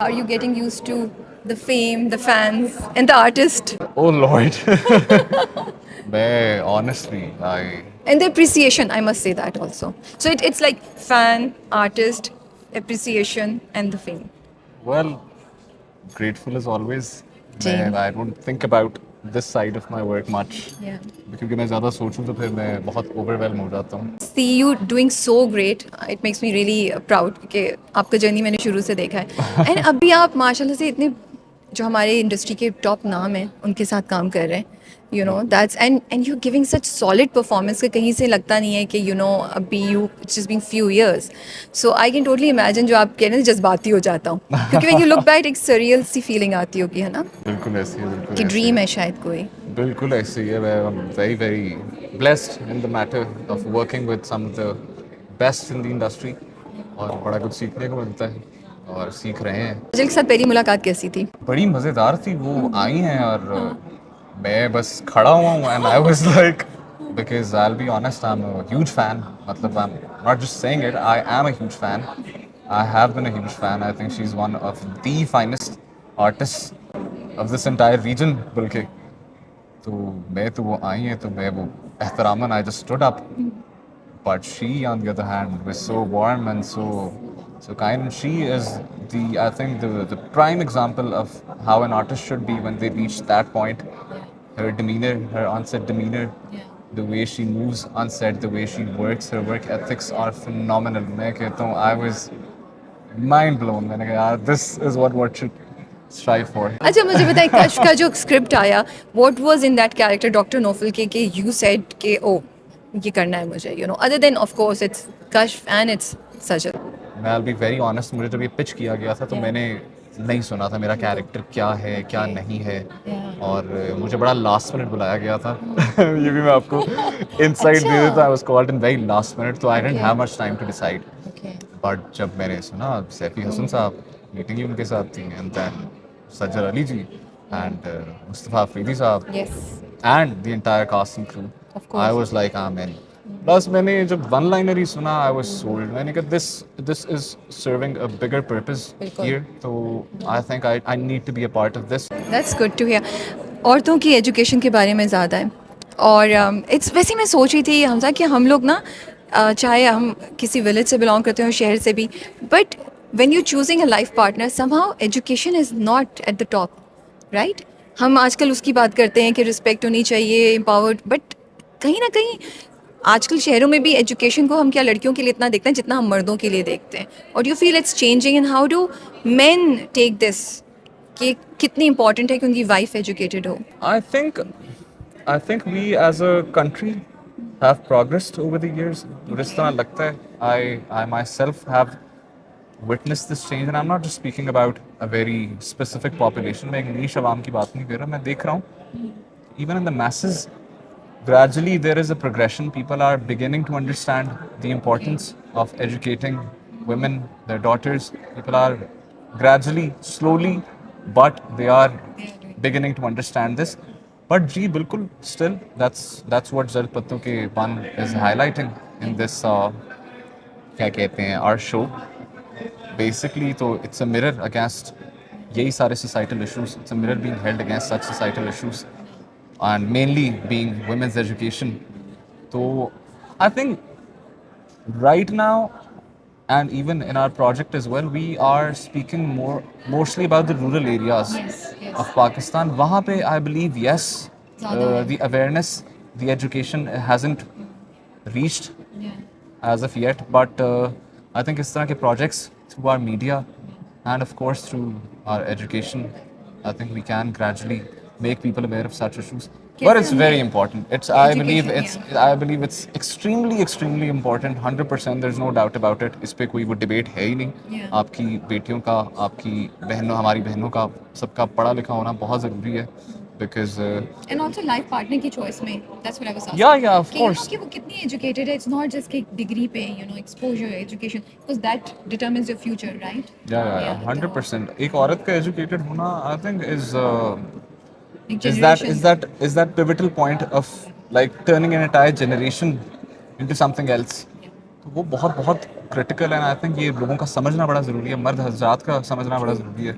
Are you getting used to the fame, the fans, and the artist, Oh Lord. Man, honestly, and the appreciation? I must say that also. So it's like fan, artist, appreciation, and the fame. well, grateful as always. Jane. I don't think about this side of my work much. Yeah. क्योंकि मैं ज़्यादा सोचूं तो फिर मैं बहुत overwhelmed हो जाता हूँ. See you doing so great. It makes me really proud कि आपका जर्नी मैंने शुरू से देखा है. एंड अभी आप माशाल्लाह से इतने जो हमारे इंडस्ट्री के टॉप नाम हैं उनके साथ काम कर रहे हैं. You know that's and you giving such solid performance कि कहीं से लगता नहीं है कि यू नो अभी you it's just been few years. So I can totally imagine जो आप कह रहे हैं जज्बाती हो जाता हूँ क्योंकि व्हेन यू लुक बैक एक सरियल सी फीलिंग आती होगी है ना बिल्कुल ऐसी है, बिल्कुल कि ऐसी ड्रीम है शायद कोई. बिल्कुल ऐसी है. मैं very very blessed in the matter of working with some of the best in the industry और बड़ा कुछ सीखने को मिलता है और सीख रहे हैं. काजल के साथ पहली मुलाकात कैसी थी? बड़ी मज़ेदार थी. वो आई हैं और मैं बस खड़ा हुआ हूँ and I was like, because I'll be honest, I'm a huge fan. मतलब I'm not just saying it, I am a huge fan. I have been a huge fan. I think she's one of the finest artists of this entire region. बल्कि तो मैं तो वो आई हैं तो मैं वो एहतरामन I just stood up. But she, on the other hand, was so warm and so kind. She is I think the prime example of how an artist should be when they reach that point. Her demeanor, her on-set demeanor, the way she moves on set, the way she works, her work ethics are phenomenal. मैं कहता हूँ, I was mind blown. मैंने कहा यार, this is what should strive for. अच्छा मुझे बताइए कश का जो स्क्रिप्ट आया what was in that character doctor Nofal के यू सेड के ओ ये करना है मुझे you know other than of course it's कश एंड इट्स सजल. मैं I'll be very honest, मुझे जब ये पिच किया गया था तो मैंने नहीं सुना था मेरा कैरेक्टर क्या है क्या नहीं है और मुझे बड़ा लास्ट मिनट बुलाया गया था. ये भी मैं आपको इनसाइड दे देता. I was called in very last minute तो I didn't have much time to decide. But जब मैंने सुना सैफी हसन साहब मीटिंग ही उनके साथ थी and then Sajal Ali ji and Mustafa Afridi sahab and the entire cast and crew I was like I am. Plus मैंने जब वन लाइनर ही सुना आई वाज सोल्ड. मैंने कहा this is serving a bigger purpose here तो I think I need to be a part of this. That's good to hear. औरतों की education के बारे में ज़्यादा है और इट्स वैसे मैं सोच रही थी हमजा कि हम लोग ना चाहे हम किसी विलेज से बिलोंग करते हो शहर से भी but when you choosing a life partner somehow education is not at the top right. हम आजकल उसकी बात करते हैं कि रिस्पेक्ट होनी चाहिए एम्पावर्ड बट कहीं ना कहीं आजकल शहरों में भी एजुकेशन को हम क्या लड़कियों के लिए इतना देखते हैं जितना हम मर्दों के लिए देखते हैं. और you feel it's changing and how do men take this कि कितनी इंपॉर्टेंट है कि उनकी वाइफ एजुकेटेड हो. I think we as a country have progressed over the years. मुझे इस तरह लगता है. I myself have witnessed this change and I'm not just speaking about a very specific population. मैं एक niche आवाम की बात नहीं कर रहा. मैं देख रहा हूँ even in the masses gradually there is a progression. People are beginning to understand the importance of educating women, their daughters. People are gradually, slowly, but they are beginning to understand this. But जी बिल्कुल still that's what Zal Pattu ke Ban is highlighting in this क्या कहते हैं our show. Basically तो it's a mirror against यही सारे societal issues. It's a mirror being held against such societal issues and mainly being women's education. So I think right now and even in our project as well we are speaking mostly about the rural areas of Pakistan. वहाँ पे I believe yes the awareness, the education hasn't reached as of yet but I think इस तरह के projects through our media and of course through our education I think we can gradually make people aware of such issues. But it's very important. I believe it's extremely important. 100%. There's no doubt about it. इस पे कोई वो debate है ही नहीं. आपकी बेटियों का, आपकी बहनों, हमारी बहनों का, सबका पढ़ा लिखा होना बहुत ज़रूरी है. Because and also life partner की choice में that's what I was asking. Yeah, of course. कि वो कितनी educated है. It's not just कि degree पे you know exposure education because that determines your future, right? Yeah, 100%. एक औरत का educated होना I think is that pivotal point of like turning an entire generation into something else. وہ بہت بہت critical ہے. آئی تھنک یہ لوگوں کا سمجھنا بڑا ضروری ہے, مرد حضرات کا سمجھنا بڑا ضروری ہے.